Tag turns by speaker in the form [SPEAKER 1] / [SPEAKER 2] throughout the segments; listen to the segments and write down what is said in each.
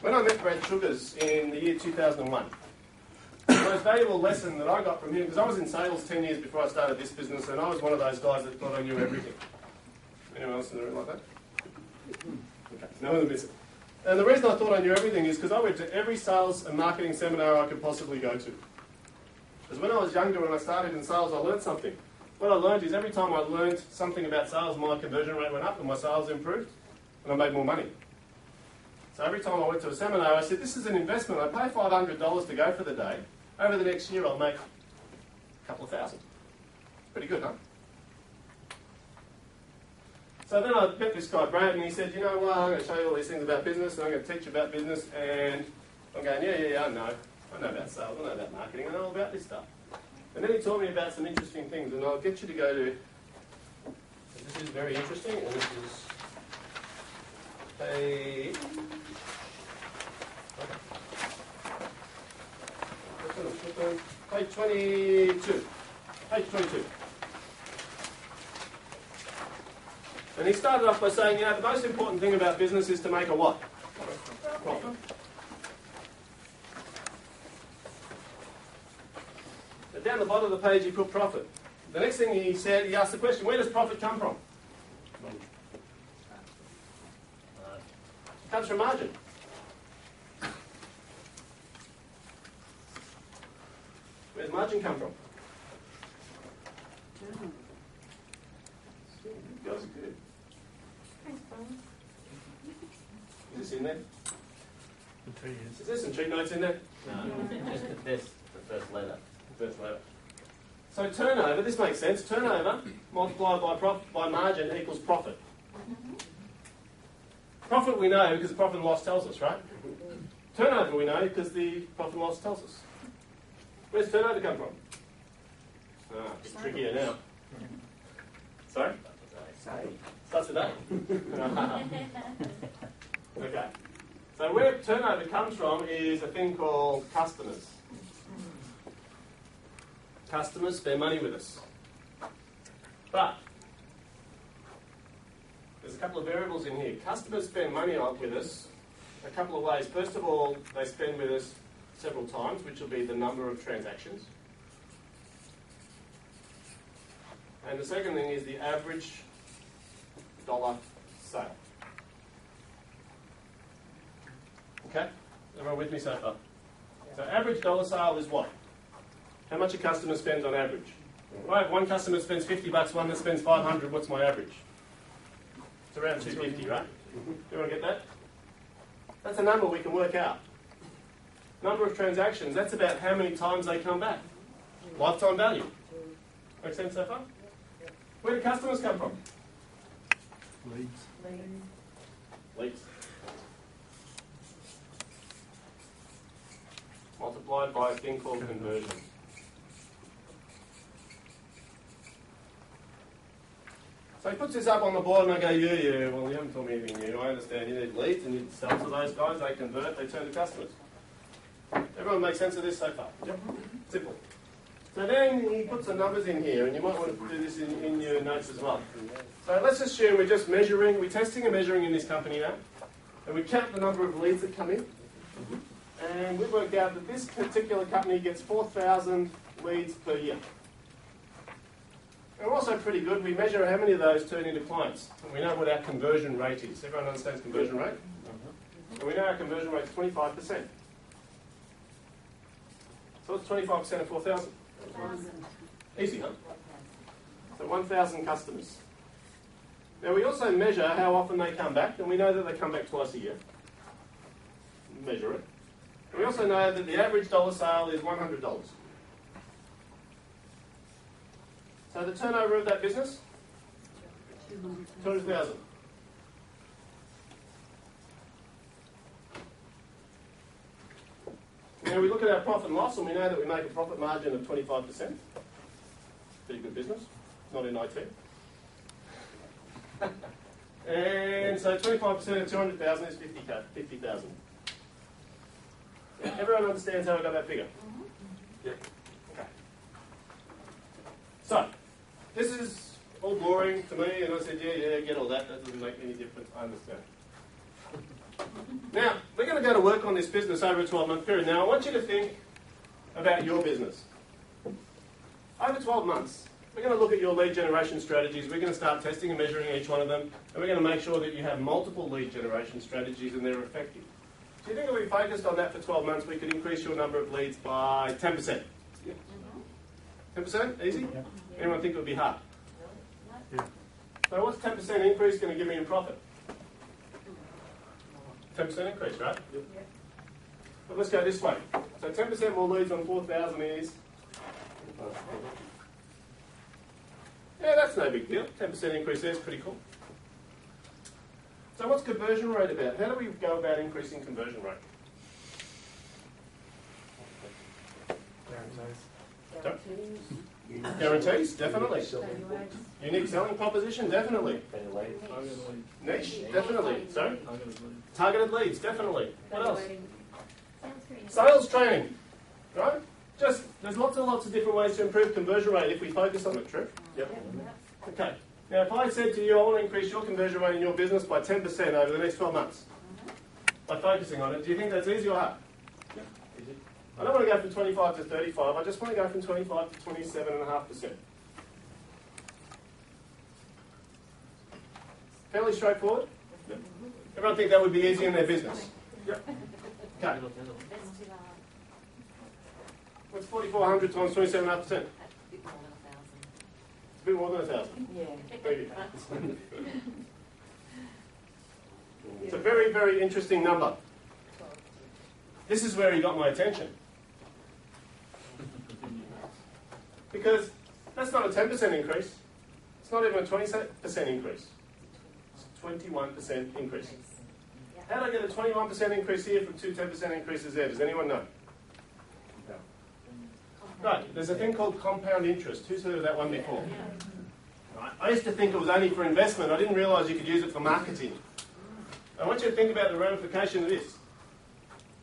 [SPEAKER 1] When I met Brad Sugars in the year 2001, the most valuable lesson that I got from him, because I was in sales 10 years before I started this business, and I was one of those guys that thought I knew everything. Anyone else in the room like that? Okay, no one miss it. And the reason I thought I knew everything is because I went to every sales and marketing seminar I could possibly go to. Because when I was younger, when I started in sales, I learned something. What I learned is every time I learned something about sales, my conversion rate went up and my sales improved, and I made more money. So every time I went to a seminar, I said, this is an investment. I pay $500 to go for the day. Over the next year, I'll make a couple of thousand. Pretty good, huh? So then I met this guy, Brad, and he said, you know what, I'm going to show you all these things about business, and I'm going to teach you about business, and I'm going, yeah, I know. I know about sales, I know about marketing, I know all about this stuff. And then he taught me about some interesting things, and I'll get you to go to, this is very interesting, and this is page, page 22. Page 22. And he started off by saying, you know, the most important thing about business is to make a what? Profit. But down the bottom of the page he put profit. The next thing he said, he asked the question, where does profit come from? It comes from margin. Where's margin come from? You guys are good. Is this in there? Is there some cheat notes in there?
[SPEAKER 2] No, just this, the first letter.
[SPEAKER 1] First letter. So turnover, this makes sense. Turnover multiplied by margin equals profit. Profit we know because the profit and loss tells us, right? Turnover we know because the profit and loss tells us. Where's turnover come from? It's trickier now. Sorry? Starts today. Okay. So where turnover comes from is a thing called customers. Customers spend money with us. But there's a couple of variables in here. Customers spend money with us a couple of ways. First of all, they spend with us several times, which will be the number of transactions. And the second thing is the average dollar sale. Okay? Everyone with me so far? So average dollar sale is what? How much a customer spends on average? If I have one customer that spends $50, one that spends $500, what's my average? It's around $250, right? Everyone get that? That's a number we can work out. Number of transactions, that's about how many times they come back. Lifetime value. Make sense so far? Where do customers come from? Leads. Multiplied by a thing called conversion. So he puts this up on the board and I go, yeah, well you haven't told me anything new. I understand you need leads and you sell to those guys, they convert, they turn to customers. Everyone make sense of this so far? Yep. Simple. So then he puts some numbers in here, and you might want to do this in your notes as well. So let's assume we're just measuring, we're testing and measuring in this company now, and we count the number of leads that come in, and we've worked out that this particular company gets 4,000 leads per year. And we're also pretty good, we measure how many of those turn into clients, and we know what our conversion rate is. Everyone understands conversion rate? And we know our conversion rate is 25%. So what's 25% of 4,000? Easy, huh? So 1,000 customers. Now we also measure how often they come back, and we know that they come back twice a year. Measure it. And we also know that the average dollar sale is $100. So the turnover of that business? 200,000. Now we look at our profit and loss, and we know that we make a profit margin of 25%. Pretty good business, not in IT. And so 25% of 200,000 is 50,000. Everyone understands how I got that figure? Yep. Okay. So, this is all boring to me, and I said, yeah, get all that. That doesn't make any difference. I understand. Now, we're going to we're going to work on this business over a 12-month period. Now, I want you to think about your business. Over 12 months, we're going to look at your lead generation strategies. We're going to start testing and measuring each one of them, and we're going to make sure that you have multiple lead generation strategies and they're effective. Do you think if we focused on that for 12 months, we could increase your number of leads by 10%? 10%? Easy?
[SPEAKER 3] Yeah.
[SPEAKER 1] Anyone think it would be hard?
[SPEAKER 3] Yeah.
[SPEAKER 1] So what's 10% increase going to give me in profit? 10% increase, right?
[SPEAKER 3] Yep.
[SPEAKER 1] But let's go this way. So 10% more leads on 4,000 is... Yeah, that's no big deal. 10% increase there is pretty cool. So what's conversion rate about? How do we go about increasing conversion rate? Guarantees, definitely. Unique selling proposition, definitely. Niche, definitely. Sorry? Targeted leads, definitely. What else? Sales training, right? Just, there's lots and lots of different ways to improve conversion rate if we focus on it, true? Yep. Okay. Now, if I said to you, I want to increase your conversion rate in your business by 10% over the next 12 months, by focusing on it, do you think that's easy or hard?
[SPEAKER 2] Yep. Easy.
[SPEAKER 1] I don't want to go from 25 to 35, I just want to go from 25 to 27.5%. Fairly straightforward? Yep. Everyone think that would be easy in their business? Yep. Okay. What's 4,400 times 27.5%? A bit more than 1,000.
[SPEAKER 4] Yeah.
[SPEAKER 1] Thank you. It's a very, very interesting number. This is where he got my attention. Because that's not a 10% increase. It's not even a 20% increase. It's a 21% increase. How do I get a 21% increase here from two 10% increases there? Does anyone know? Right, there's a thing called compound interest. Who's heard of that one before? Right. I used to think it was only for investment. I didn't realise you could use it for marketing. I want you to think about the ramification of this.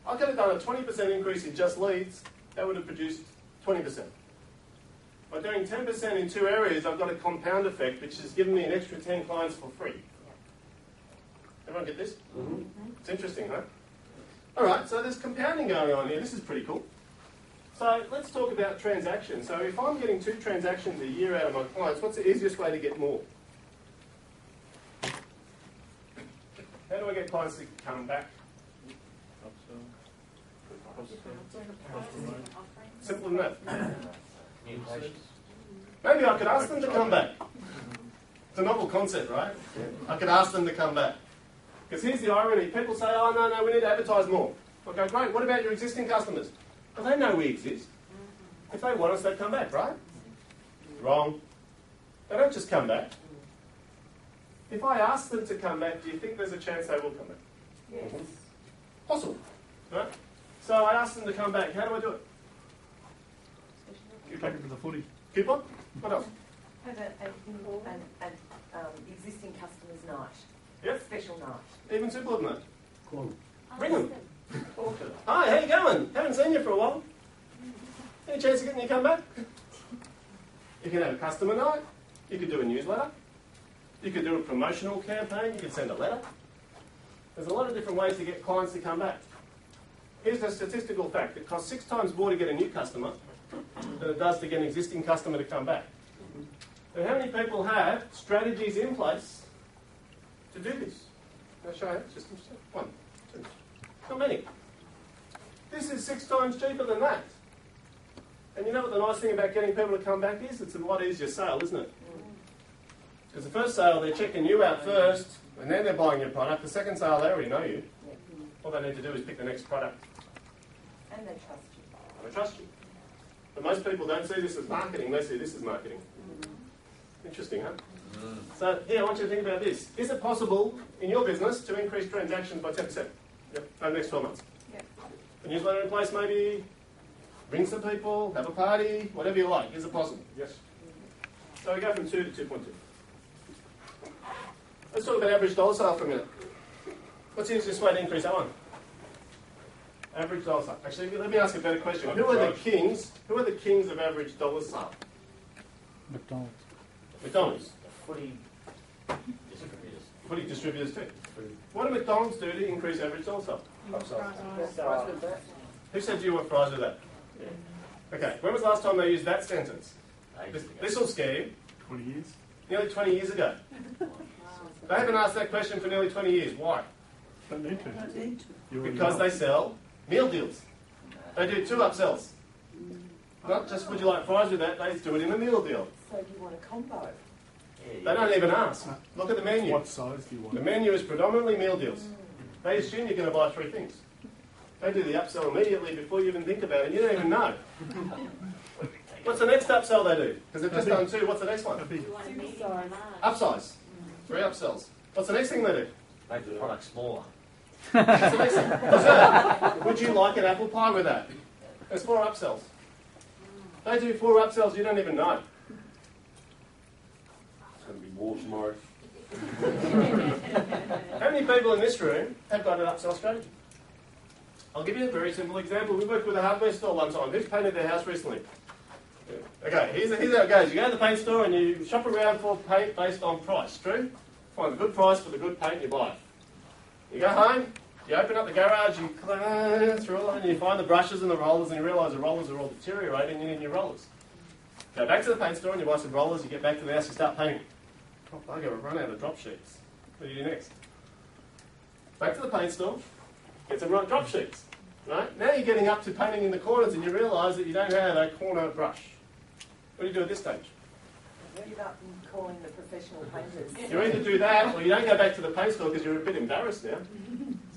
[SPEAKER 1] I could have done a 20% increase in just leads. That would have produced 20%. By doing 10% in two areas, I've got a compound effect, which has given me an extra 10 clients for free. Everyone get this? Mm-hmm. It's interesting, huh? All right, so there's compounding going on here. This is pretty cool. So let's talk about transactions. So if I'm getting 2 transactions a year out of my clients, what's the easiest way to get more? How do I get clients to come back? Simple than that. Maybe I could ask them to come back. It's a novel concept, right? I could ask them to come back. Because here's the irony. People say, oh, no, we need to advertise more. I go, great, what about your existing customers? Well, they know we exist. If they want us, they come back, right? Wrong. They don't just come back. If I ask them to come back, do you think there's a chance they will come back?
[SPEAKER 4] Yes.
[SPEAKER 1] Possible. Right? So I ask them to come back. How do I do it?
[SPEAKER 3] Back into the footy.
[SPEAKER 1] Coupon? What else?
[SPEAKER 4] Have an existing customers night.
[SPEAKER 1] Yep.
[SPEAKER 4] Special night.
[SPEAKER 1] Even simpler than that.
[SPEAKER 3] Call them.
[SPEAKER 1] Bring them. Hi, how you going? Haven't seen you for a while. Any chance of getting you to come back? You can have a customer night. You could do a newsletter. You could do a promotional campaign. You could send a letter. There's a lot of different ways to get clients to come back. Here's a statistical fact. It costs 6 times more to get a new customer than it does to get an existing customer to come back. And how many people have strategies in place to do this? I'll show you. Just 1, 2. Not many. This is 6 times cheaper than that. And you know what the nice thing about getting people to come back is? It's a lot easier sale, isn't it? Because the first sale, they're checking you out first, and then they're buying your product. The second sale, they already know you. All they need to do is pick the next product.
[SPEAKER 4] And they trust you.
[SPEAKER 1] And they trust you. But most people don't see this as marketing, they see this as marketing. Interesting, huh? So here, I want you to think about this. Is it possible in your business to increase transactions by 10%? Yep. Over the next 12 months?
[SPEAKER 4] Yep.
[SPEAKER 1] A newsletter in place maybe? Ring some people, have a party, whatever you like. Is it possible? Yes. So we go from 2 to 2.2. Let's talk about average dollar sale for a minute. What's the easiest way to increase that one? Average dollar sale. Actually, let me ask a better question. Who are the kings? Who are the kings of average dollar sale?
[SPEAKER 3] McDonald's.
[SPEAKER 1] McDonald's.
[SPEAKER 2] Footy distributors.
[SPEAKER 1] What do distributors do? What do McDonald's do to increase average sales up? Who said you want fries with that? Okay, when was the last time they used that sentence? This will scare you.
[SPEAKER 3] 20 years?
[SPEAKER 1] Nearly 20 years ago. They haven't asked that question for nearly 20 years. Why?
[SPEAKER 3] Don't need to.
[SPEAKER 1] Because they sell meal deals. They do 2 upsells. Not just would you like fries with that, they do it in a meal deal.
[SPEAKER 4] So do you want a combo?
[SPEAKER 1] They don't even ask. Look at the menu.
[SPEAKER 3] What size do you want?
[SPEAKER 1] The menu is predominantly meal deals. They assume you're going to buy 3 things. They do the upsell immediately before you even think about it. You don't even know. What's the next upsell they do? Because they've just done 2. What's the next one? Upsize. 3 upsells. What's the next thing they do?
[SPEAKER 2] Make the product smaller.
[SPEAKER 1] What's the next thing? Dessert. Would you like an apple pie with that? There's 4 upsells. They do 4 upsells you don't even know.
[SPEAKER 5] It's going to be more tomorrow.
[SPEAKER 1] How many people in this room have got an upsell strategy? I'll give you a very simple example. We worked with a hardware store one time. Who's painted their house recently? Okay, here's how it goes. You go to the paint store and you shop around for paint based on price. True? Find a good price for the good paint and you buy it. You go home, you open up the garage, you clean through all and you find the brushes and the rollers and you realise the rollers are all deteriorating and you need new rollers. Go back to the paint store and you buy some rollers, you get back to the house, you start painting. Oh, bugger, we've run out of drop sheets. What do you do next? Back to the paint store, get some drop sheets. Right? Now you're getting up to painting in the corners and you realise that you don't have a corner brush. What do you do at this stage?
[SPEAKER 4] Give up and calling the professional painters.
[SPEAKER 1] You either do that or you don't go back to the paint store because you're a bit embarrassed now.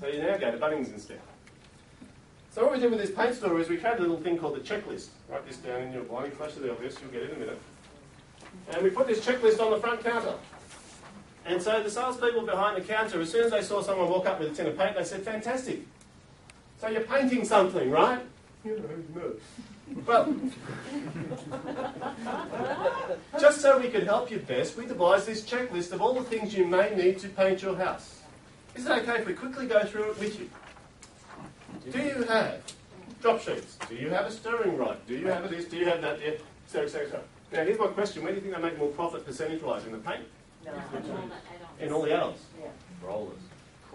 [SPEAKER 1] So you now go to Bunnings instead. So what we did with this paint store is we created a little thing called the checklist. Write this down in your blinding flash of the obvious, you'll get it in a minute. And we put this checklist on the front counter. And so the salespeople behind the counter, as soon as they saw someone walk up with a tin of paint, they said, fantastic. So you're painting something, right? No. Well, just so we could help you best, we devised this checklist of all the things you may need to paint your house. Is it okay if we quickly go through it with you? Do you have drop sheets? Do you have a stirring rod? Do you have this? Do you have that? Yeah, etc., etc. Now, here's my question. Where do you think they make more profit percentage-wise? In the paint?
[SPEAKER 4] No.
[SPEAKER 1] In all the add-ons?
[SPEAKER 4] Yeah.
[SPEAKER 2] Rollers.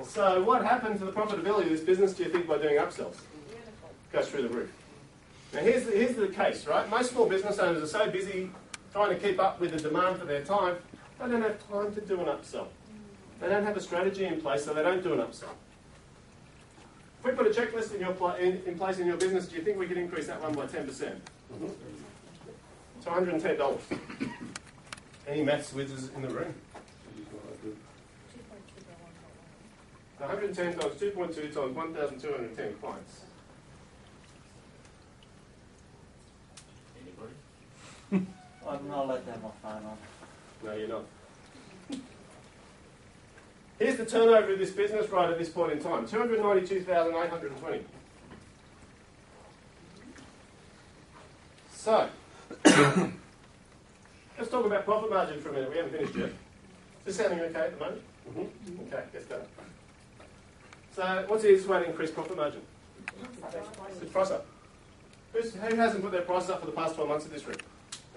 [SPEAKER 1] So what happened to the profitability of this business, do you think, by doing upsells? Goes through the roof. Now, here's the case, right? Most small business owners are so busy trying to keep up with the demand for their time, they don't have time to do an upsell. They don't have a strategy in place, so they don't do an upsell. If we put a checklist in place in your business, do you think we could increase that one by 10%? It's $110. Any maths whizzes in the room? 110 times 2.2 times 1,210 clients.
[SPEAKER 2] Anybody?
[SPEAKER 6] I'm not let them off phone on.
[SPEAKER 1] No, you're not. Here's the turnover of this business right at this point in time, 292,820. So, let's talk about profit margin for a minute. We haven't finished yet. Is this sounding okay at the moment? Mm-hmm. Okay, get started. So, what's the easiest way to increase profit margin? Put price up. Who hasn't put their prices up for the past 12 months at this rate?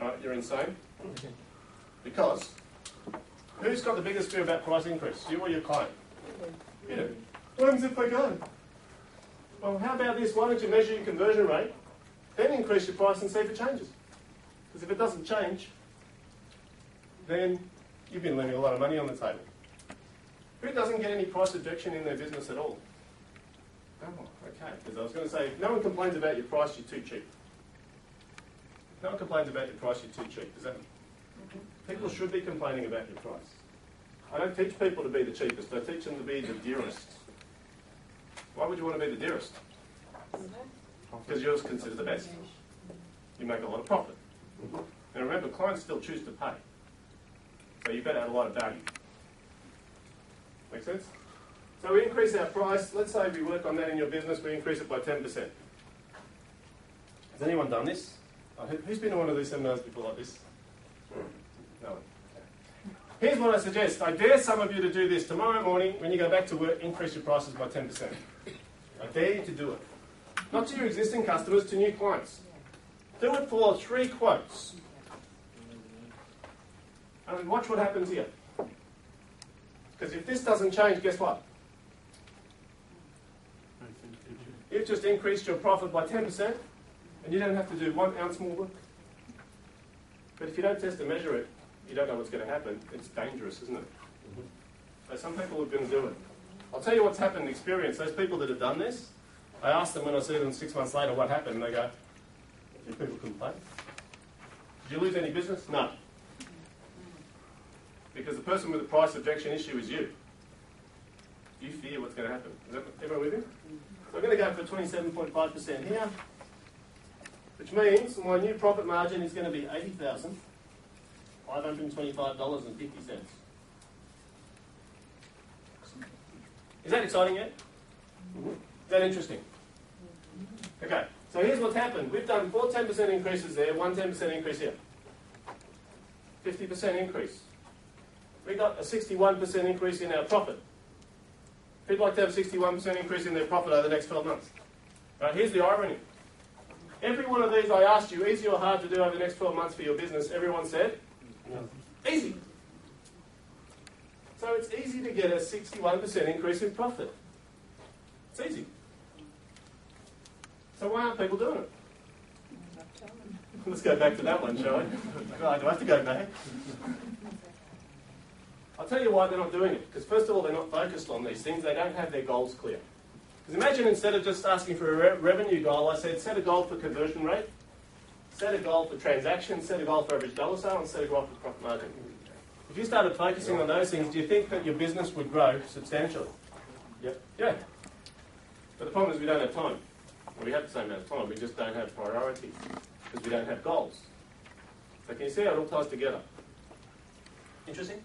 [SPEAKER 1] Alright, you're insane. Because who's got the biggest fear about price increase? You or your client? You do. What happens if they go? Well, how about this? Why don't you measure your conversion rate, then increase your price and see if it changes? Because if it doesn't change, then you've been leaving a lot of money on the table. Who doesn't get any price objection in their business at all? Oh, okay. Because I was going to say, if no one complains about your price, you're too cheap. No one complains about your price, you're too cheap. Does that mean? People should be complaining about your price. I don't teach people to be the cheapest. I teach them to be the dearest. Why would you want to be the dearest? Because yours considered the best. You make a lot of profit. And remember, clients still choose to pay. So you better add a lot of value. Make sense? So we increase our price. Let's say we work on that in your business. We increase it by 10%. Has anyone done this? Who's been to one of these seminars before like this? No one. Here's what I suggest. I dare some of you to do this tomorrow morning when you go back to work. Increase your prices by 10%. I dare you to do it. Not to your existing customers, to new clients. Do it for 3 quotes. And watch what happens here. Because if this doesn't change, guess what? You've just increased your profit by 10% and you don't have to do 1 ounce more work. But if you don't test and measure it, you don't know what's going to happen. It's dangerous, isn't it? So some people are going to do it. I'll tell you what's happened in experience. Those people that have done this, I asked them when I see them 6 months later what happened, and they go, "You people couldn't play. Did you lose any business? No. Because the person with the price objection issue is you. You fear what's going to happen. Is that everyone with me? So I'm going to go for 27.5% here, which means my new profit margin is going to be $80,525.50. Is that exciting yet? Is that interesting? Okay, so here's what's happened. We've done 4 10% increases there, 1 10% increase here. 50% increase. We got a 61% increase in our profit. Who'd like to have a 61% increase in their profit over the next 12 months? Right, here's the irony. Every one of these I asked you, easy or hard to do over the next 12 months for your business, everyone said, easy. So it's easy to get a 61% increase in profit. It's easy. So why aren't people doing it? Let's go back to that one, shall we? Do I have to go back? I'll tell you why they're not doing it. Because first of all, they're not focused on these things. They don't have their goals clear. Because imagine instead of just asking for a revenue goal, I said set a goal for conversion rate, set a goal for transactions, set a goal for average dollar sale, and set a goal for profit margin. If you started focusing on those things, do you think that your business would grow substantially? Yep. Yeah. But the problem is we don't have time. Well, we have the same amount of time, we just don't have priorities. Because we don't have goals. So can you see how it all ties together? Interesting?